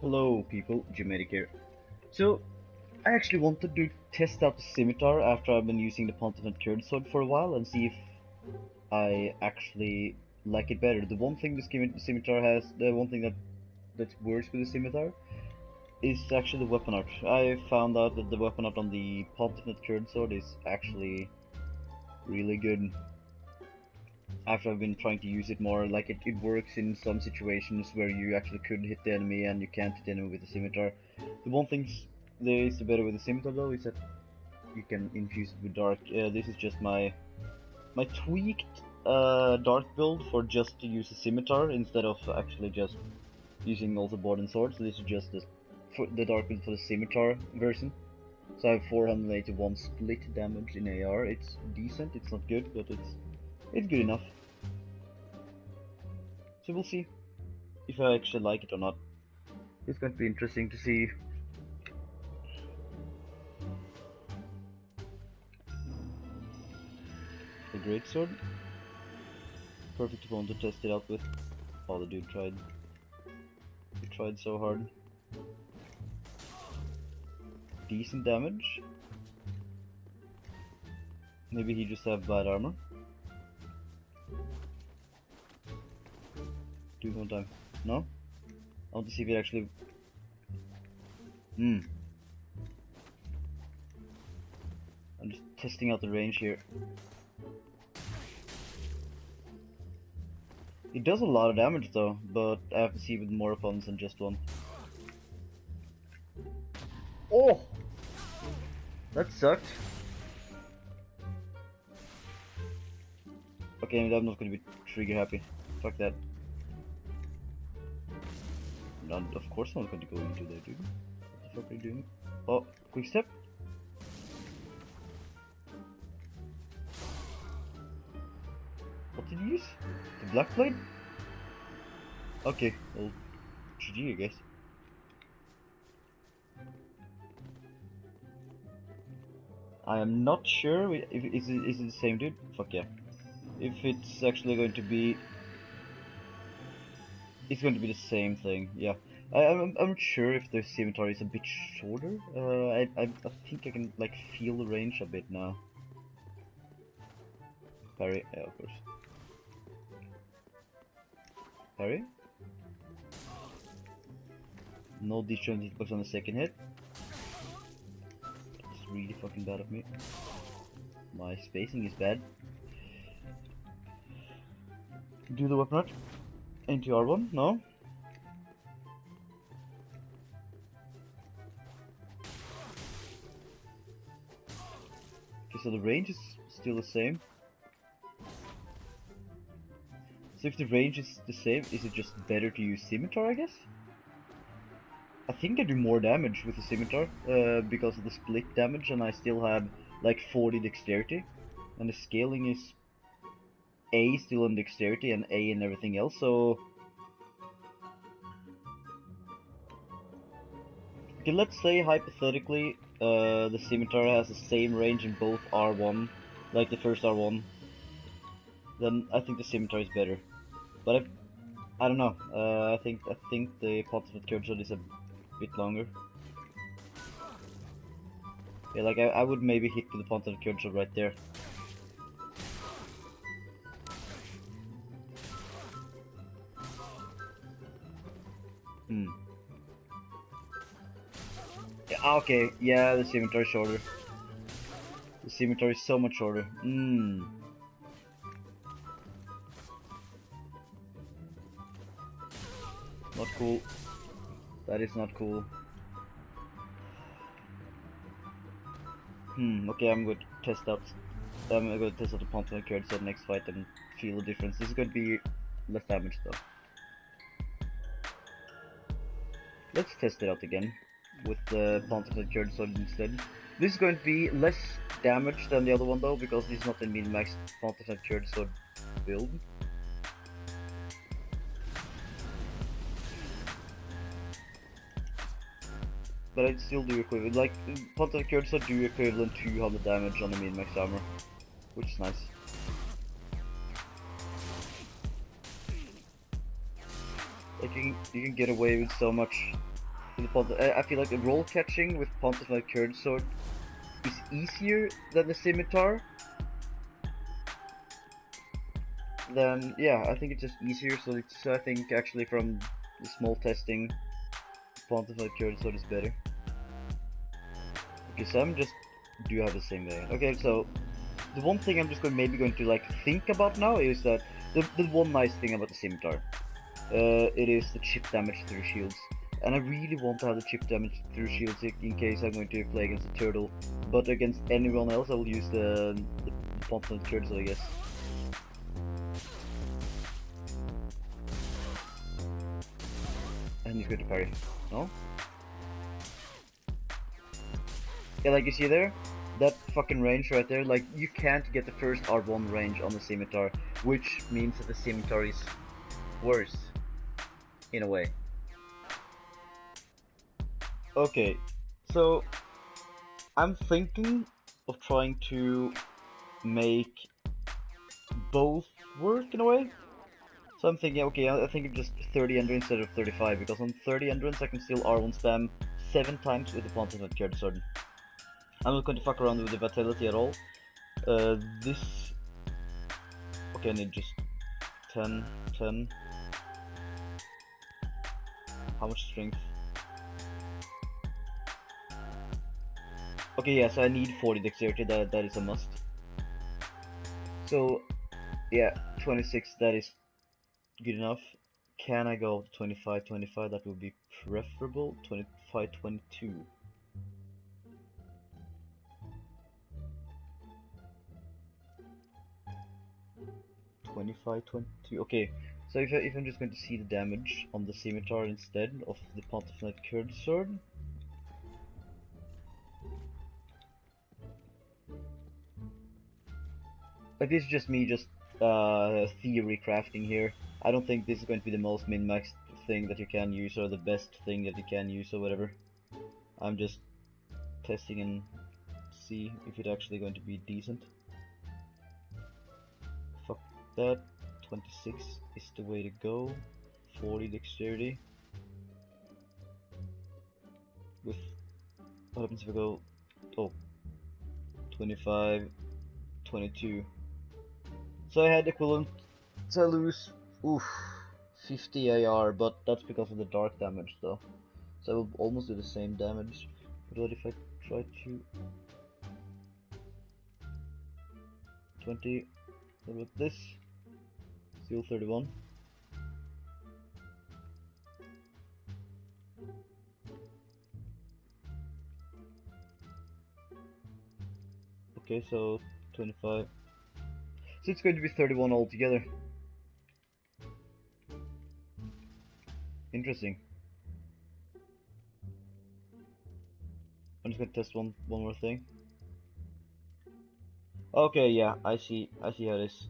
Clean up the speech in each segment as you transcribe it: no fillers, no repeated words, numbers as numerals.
Hello people, Gemetic here. So, I actually wanted to test out the scimitar after I've been using the Pontific Curd Sword for a while and see if I actually like it better. The one thing the scimitar has, the one thing that's worse with the scimitar is actually the weapon art. I found out that the weapon art on the Pontific Curd Sword is actually really good. After I've been trying to use it more, like it works in some situations where you actually could hit the enemy and you can't hit the enemy with the scimitar. The one thing there is the better with the scimitar though is that you can infuse it with dark. This is just my tweaked dark build for just to use a scimitar instead of actually just using also board and sword. So this is just the dark build for the scimitar version. So I have 481 split damage in AR. It's decent. It's not good, but it's good enough. So we'll see if I actually like it or not. It's going to be interesting to see. The greatsword. Perfect one to test it out with. Oh, the dude tried. He tried so hard. Decent damage. Maybe he just have bad armor. Do it one time. No? I want to see if it actually... I'm just testing out the range here. It does a lot of damage though, but I have to see with more opponents than just one. Oh! That sucked. Okay, I'm not gonna be trigger happy. Fuck that. Of course I'm not going to go into there, dude. What the fuck are you doing? Oh, quick step. What did you use? The black blade? Okay, well, GG I guess. I am not sure if is it the same dude? Fuck yeah. If it's actually going to be... It's going to be the same thing, yeah. I'm not sure if the scimitar is a bit shorter. I think I can like feel the range a bit now. Parry, yeah, of course. Parry. No disjoint hitbox on the second hit. That's really fucking bad of me. My spacing is bad. Do the weapon art. Into R1? No? Okay, so the range is still the same. So if the range is the same, is it just better to use scimitar, I guess? I think I do more damage with the scimitar because of the split damage, and I still have like 40 dexterity. And the scaling is A still on dexterity and A in everything else, so... Okay, let's say hypothetically the scimitar has the same range in both R1, like the first R1. Then I think the scimitar is better. But I don't know. I think the Pontific Curd Sword is a bit longer. Yeah, like I would maybe hit with the Pontific Curd Sword right there. Yeah, okay, yeah, the scimitar is shorter. The scimitar is so much shorter. Not cool. That is not cool. Okay, I'm going to test out. I'm going to test out the Pontific Curd Sword next fight and feel the difference. This is going to be less damage though. Let's test it out again with the Pontific Curd Sword instead. This is going to be less damage than the other one though, because this is not a min-max Pontific Curd Sword build. But I'd still do equivalent, like Pontific Curd Sword do equivalent to 200 damage on the min-max armor, which is nice. Like you can get away with so much I feel like the roll catching with Pontified Curved Sword is easier than the scimitar. Then yeah, I think it's just easier. So I think actually from the small testing, Pontified Curved Sword is better. Okay, so I'm just do have the same thing. Okay, so the one thing I'm just maybe going to like think about now is that the one nice thing about the scimitar, it is the chip damage through shields. And I really want to have the chip damage through shields in case I'm going to play against a turtle. But against anyone else I will use the Pontified Curved Sword, I guess. And he's going to parry. No? Yeah, like you see there? That fucking range right there, like you can't get the first R1 range on the scimitar, which means that the scimitar is worse. In a way. Okay, so I'm thinking of trying to make both work in a way. So I'm thinking, okay, I think just 30 endurance instead of 35, because on 30 endurance I can still R1 spam 7 times with the Pontified Curved Sword. I'm not going to fuck around with the vitality at all. This... Okay, I need just 10, 10. How much strength? Okay, yeah, so I need 40 dexterity, that is a must. So, yeah, 26, that is good enough. Can I go to 25, 25? That would be preferable. 25, 22. Okay, so if I'm just going to see the damage on the scimitar instead of the Pontified Curved Sword. Like, this is just me theory crafting here. I don't think this is going to be the most min-maxed thing that you can use or the best thing that you can use or whatever. I'm just testing and see if it's actually going to be decent. Fuck that. 26 is the way to go. 40 dexterity. With what happens if I go 25, 22. So I had equivalent, so I lose 50 AR, but that's because of the dark damage though. So I will almost do the same damage. But what if I try to 20, what about this? Still 31. Okay, so 25. So it's going to be 31 altogether. Interesting. I'm just gonna test one more thing. Okay, yeah, I see how it is.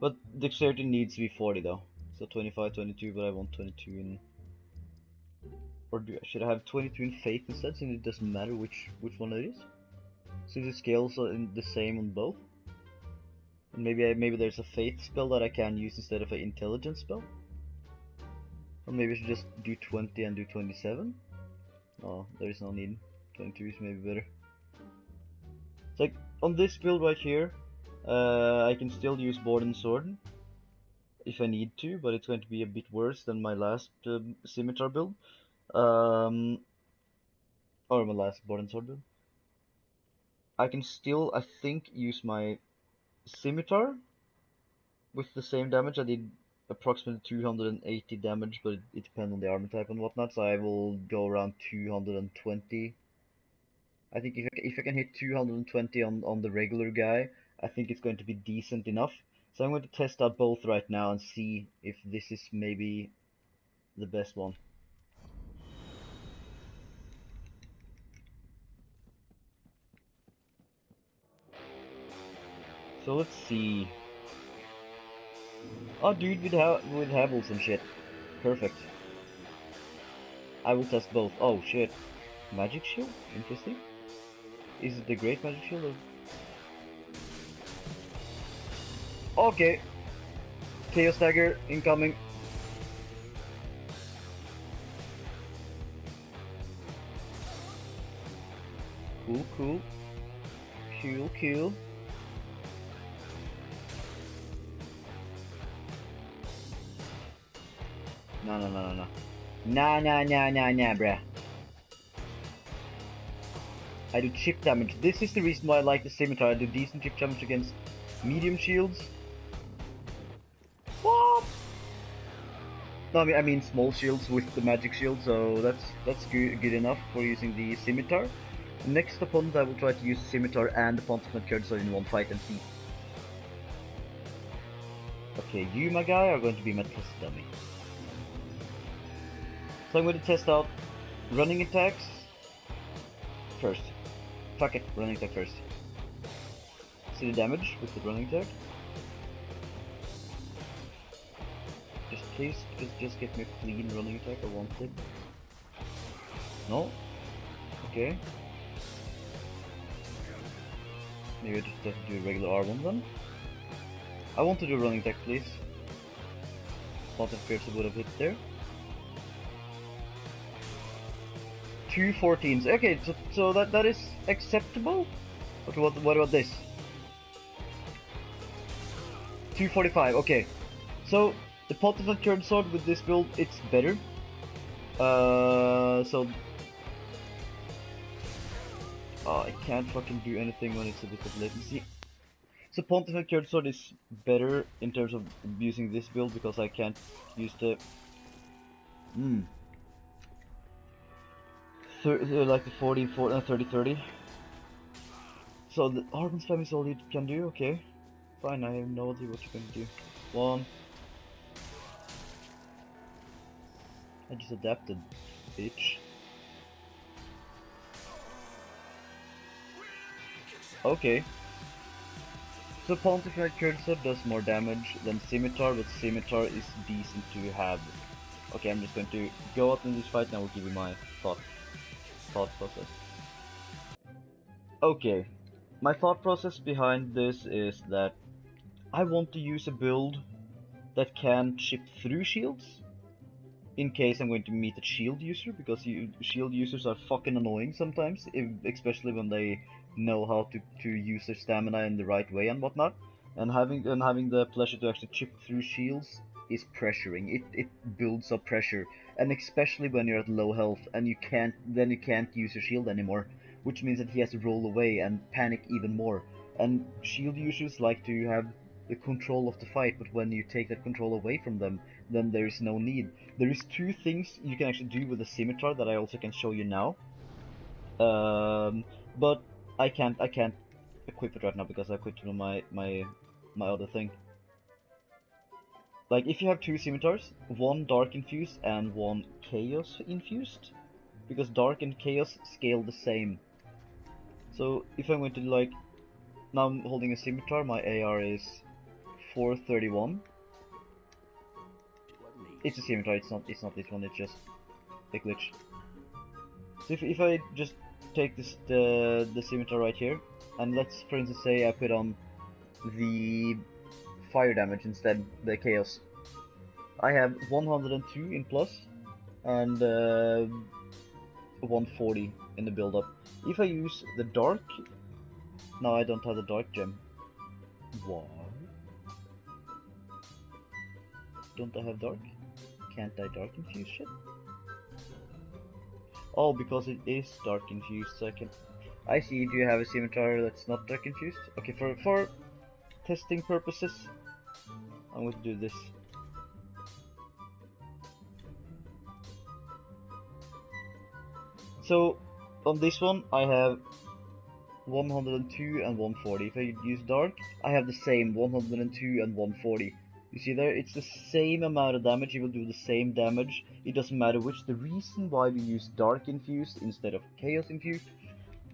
But dexterity needs to be 40 though. So 25, 22, but I want 22 in... Or should I have 22 in faith instead, since it doesn't matter which one it is? Since the scales are the same on both? And maybe there's a faith spell that I can use instead of an intelligence spell? Or maybe I should just do 20 and do 27? Oh, there is no need. 22 is maybe better. It's like, on this build right here, I can still use Board and Sword if I need to, but it's going to be a bit worse than my last scimitar build. Or my last Board and Sword build. I can still, I think, use my scimitar with the same damage. I did approximately 280 damage, but it depends on the armor type and whatnot, so I will go around 220. I think if I can hit 220 on the regular guy, I think it's going to be decent enough. So I'm going to test out both right now and see if this is maybe the best one. So let's see. Oh, dude, with Havels and shit. Perfect. I will test both. Oh shit. Magic Shield? Interesting. Is it the Great Magic Shield or... Okay. Chaos Dagger incoming. Cool, cool. Cool, cool. No, no, no, no, no. Nah, nah, nah, nah, nah, bruh. I do chip damage. This is the reason why I like the scimitar. I do decent chip damage against medium shields. What? No, I mean small shields with the magic shield, so that's good enough for using the scimitar. Next opponent, I will try to use scimitar and the Pontificate Curd Sword in one fight and see. Okay, you, my guy, are going to be my test dummy. So I'm going to test out running attacks first. Fuck it, running attack first. See the damage with the running attack. Please, just get me a clean running attack. I want it. No? Okay. Maybe I just have to do a regular R1 then. I want to do a running attack, please. Not if Pierce would have hit there. 2 14s. Okay, so that is acceptable. Okay, what about this? 245. Okay, so the Pontificate Curd Sword with this build, it's better. So I can't fucking do anything when it's a bit of latency. So Pontificate Curd Sword is better in terms of using this build because I can't use the like the 40, 40 30, 30. So the Argon spam is all you can do. Okay, fine. I have no idea what you can do. One. I just adapted, bitch. Okay. So Pontificate Curd Sword does more damage than Scimitar, but Scimitar is decent to have. Okay, I'm just going to go out in this fight and I will give you my thought process. Okay, my thought process behind this is that I want to use a build that can chip through shields in case I'm going to meet a shield user, because shield users are fucking annoying sometimes, especially when they know how to use their stamina in the right way and whatnot. And having the pleasure to actually chip through shields is pressuring. It builds up pressure, and especially when you're at low health and you can't use your shield anymore, which means that he has to roll away and panic even more. And shield users like to have the control of the fight, but when you take that control away from them, then there is no need. There is two things you can actually do with the scimitar that I also can show you now. But I can't equip it right now because I quit on my other thing. Like, if you have two scimitars, one dark infused and one chaos infused, because dark and chaos scale the same. So if I'm going to, like, now I'm holding a scimitar, my AR is 431. It's a scimitar, it's not this one, it's just a glitch. So if I just take the scimitar right here, and let's for instance say I put on the fire damage instead, the chaos. I have 102 in plus and 140 in the build up. If I use the dark, no, I don't have the dark gem. Why? Don't I have dark? Can't I dark infuse shit? Oh, because it is dark infused, so I can... I see, do you have a scimitar that's not dark infused? Okay, for testing purposes, I'm going to do this. So, on this one, I have 102 and 140. If I use dark, I have the same 102 and 140. You see there, it's the same amount of damage, it will do the same damage, it doesn't matter which. The reason why we use dark infused instead of chaos infused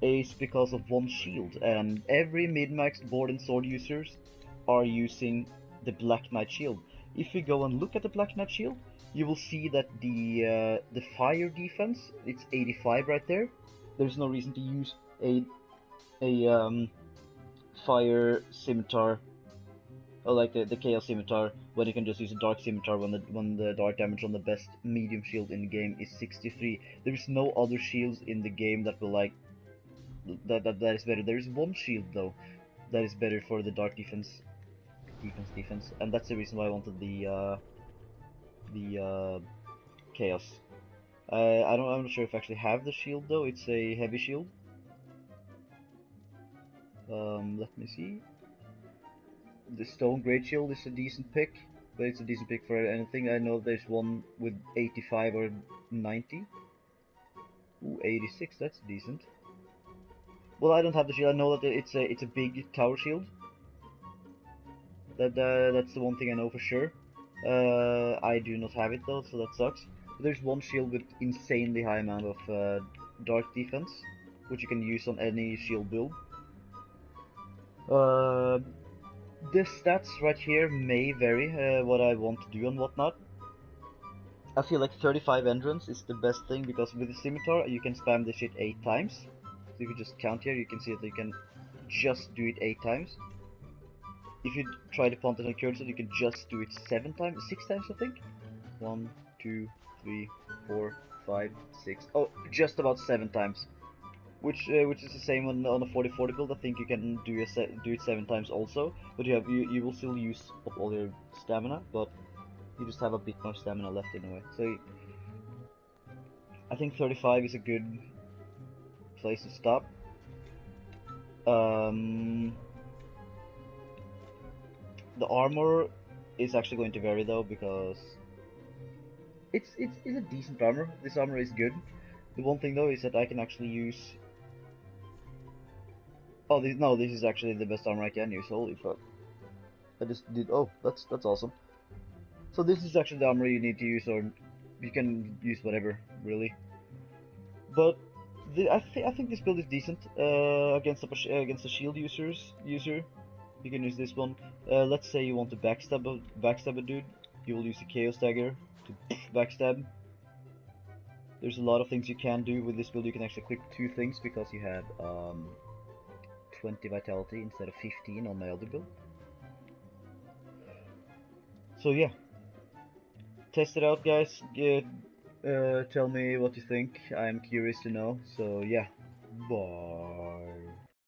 is because of one shield, and every mid-maxed board and sword users are using the Black Knight shield. If we go and look at the Black Knight shield, you will see that the fire defense, it's 85 right there. There's no reason to use a fire scimitar, or like the chaos scimitar, when you can just use a dark scimitar when the dark damage on the best medium shield in the game is 63. There is no other shields in the game that will like that is better. There is one shield though that is better for the dark defense, and that's the reason why I wanted the chaos. I'm not sure if I actually have the shield though. It's a heavy shield. Let me see. The stone great shield is a decent pick, but it's a decent pick for anything. I know there's one with 85 or 90. Ooh, 86. That's decent. Well, I don't have the shield. I know that it's a big tower shield. That's the one thing I know for sure. I do not have it though, so that sucks. There's one shield with insanely high amount of dark defense, which you can use on any shield build. The stats right here may vary what I want to do and whatnot. I feel like 35 entrance is the best thing because with the scimitar you can spam this shit 8 times. So if you just count here, you can see that you can just do it 8 times. If you try to plant it on cursor, you can just do it 6 times I think. 1, 2, 3, 4, 5, 6. Oh, just about 7 times. Which is the same on a 40-40 build. I think you can do it 7 times also, but you will still use up all your stamina, but you just have a bit more stamina left anyway. So I think 35 is a good place to stop. The armor is actually going to vary though, because it's a decent armor. This armor is good. The one thing though is that I can actually use. Oh, this is actually the best armor I can use. Holy fuck! I just did. Oh, that's awesome. So this is actually the armor you need to use, or you can use whatever, really. But I think this build is decent against a shield user. You can use this one. Let's say you want to backstab a dude. You will use a chaos dagger to backstab. There's a lot of things you can do with this build. You can actually equip 2 things because you have 20 vitality instead of 15 on my other build. So yeah, test it out, guys. Tell me what you think. I'm curious to know. So yeah, bye.